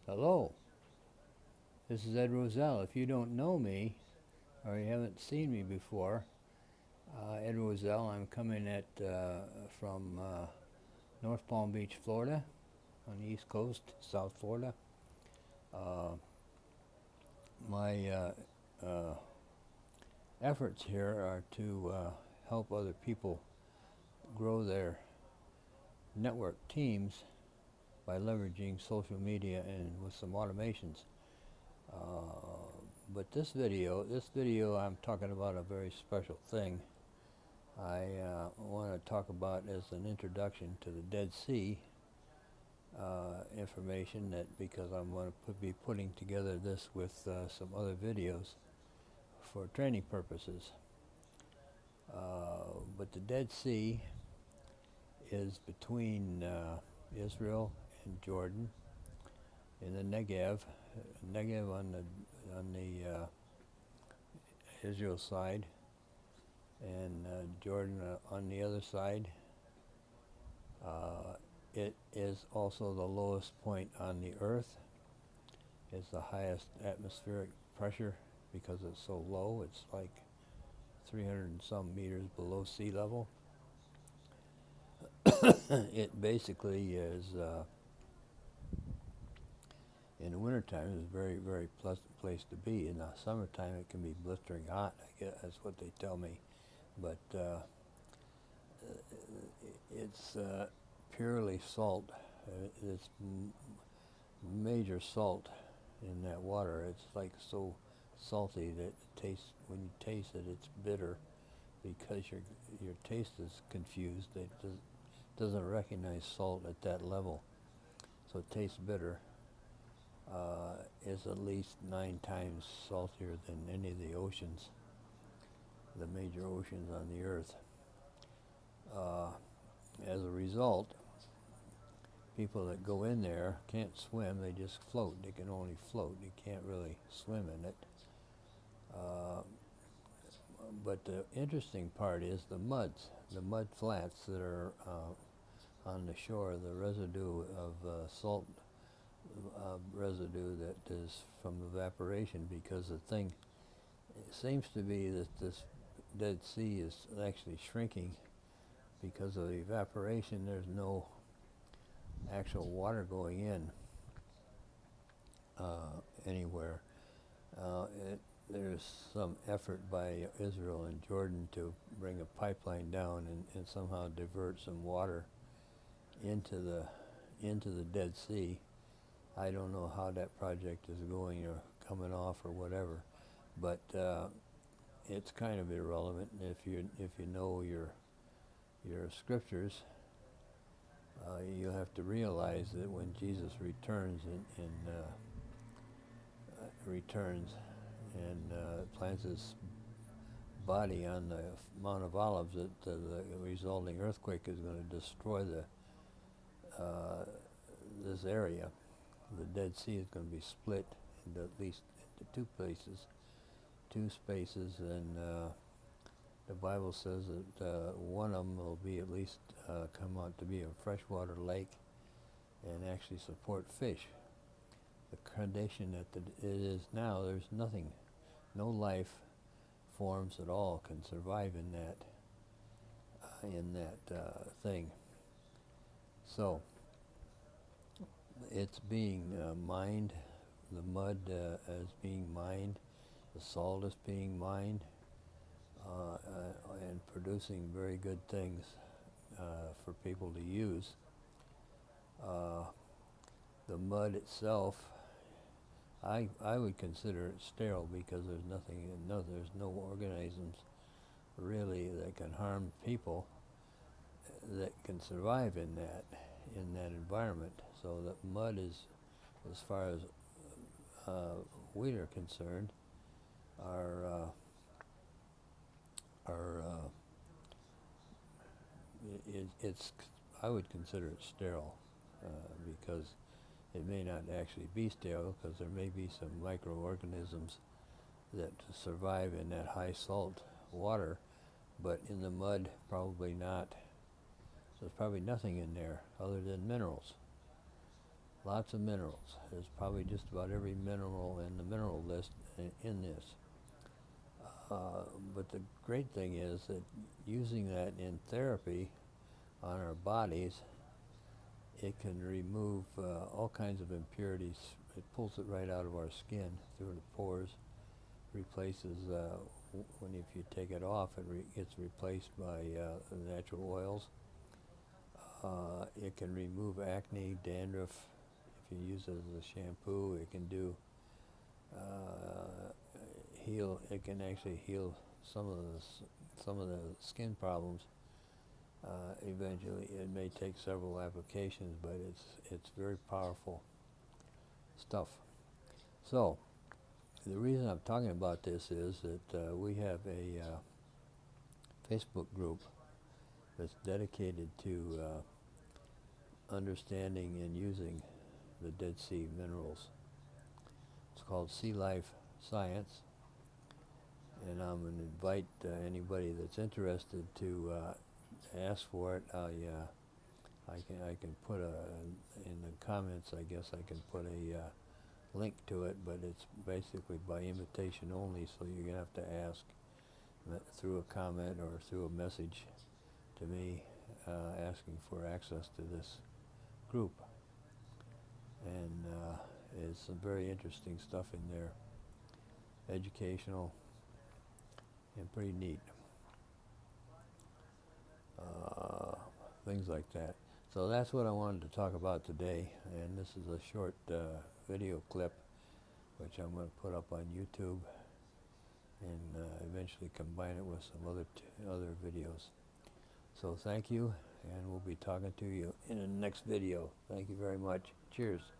Hello, this is Ed Roselle. If you don't know me or you haven't seen me before, Ed Roselle, I'm coming from North Palm Beach, Florida, on the East Coast, South Florida. Uh, my efforts here are to help other people grow their network teams by leveraging social media and with some automations. But this video, I'm talking about a very special thing. I want to talk about as an introduction to the Dead Sea information, that because I'm going to be putting together this with some other videos for training purposes. But the Dead Sea is between Israel and Jordan in the Negev on the Israel side, and Jordan on the other side. It is also the lowest point on the Earth. It's the highest atmospheric pressure because it's so low. It's like 300 and some meters below sea level. It basically is, in the wintertime, it's a very, very pleasant place to be. In the summertime, it can be blistering hot. I guess that's what they tell me. But it's purely salt. It's major salt in that water. It's like so salty that it tastes, when you taste it, it's bitter because your taste is confused. It doesn't recognize salt at that level, so it tastes bitter. Is at least 9 times saltier than any of the oceans, the major oceans on the Earth. As a result, people that go in there can't swim, they just float. They can only float, you can't really swim in it. But the interesting part is the mud flats that are on the shore, the residue of salt residue that is from evaporation, because the thing, it seems to be that this Dead Sea is actually shrinking because of the evaporation. There's no actual water going in anywhere. There's some effort by Israel and Jordan to bring a pipeline down and somehow divert some water into the Dead Sea. I don't know how that project is going or coming off or whatever, but it's kind of irrelevant if you know your scriptures. You have to realize that when Jesus returns and plants his body on the Mount of Olives, that the resulting earthquake is going to destroy this area. The Dead Sea is going to be split into at least into two spaces, and the Bible says that one of them will be at least come out to be a freshwater lake and actually support fish. The condition that it is now, there's nothing, no life forms at all can survive in that thing. So it's being mined. The mud is being mined. The salt is being mined and producing very good things for people to use. The mud itself, I would consider it sterile, because there's no organisms really that can harm people that can survive in that environment. So that mud is, as far as we are concerned, are it's I would consider it sterile, because it may not actually be sterile, because there may be some microorganisms that survive in that high salt water, but in the mud probably not. So there's probably nothing in there other than minerals. Lots of minerals. There's probably just about every mineral in the mineral list in this. But the great thing is that using that in therapy on our bodies, it can remove all kinds of impurities. It pulls it right out of our skin through the pores, replaces, if you take it off, it gets replaced by natural oils. It can remove acne, dandruff. If you use it as a shampoo, it can do heal. It can actually heal some of the skin problems. Eventually, it may take several applications, but it's very powerful stuff. So, the reason I'm talking about this is that we have a Facebook group that's dedicated to understanding and using the Dead Sea minerals. It's called Sea Life Science, and I'm going to invite anybody that's interested to ask for it. I can put in the comments, I guess I can put a link to it, but it's basically by invitation only, so you're going to have to ask through a comment or through a message to me asking for access to this group. And it's some very interesting stuff in there, educational and pretty neat. Things like that. So that's what I wanted to talk about today, and this is a short video clip which I'm going to put up on YouTube and eventually combine it with some other videos. So thank you, and we'll be talking to you in the next video. Thank you very much. Cheers.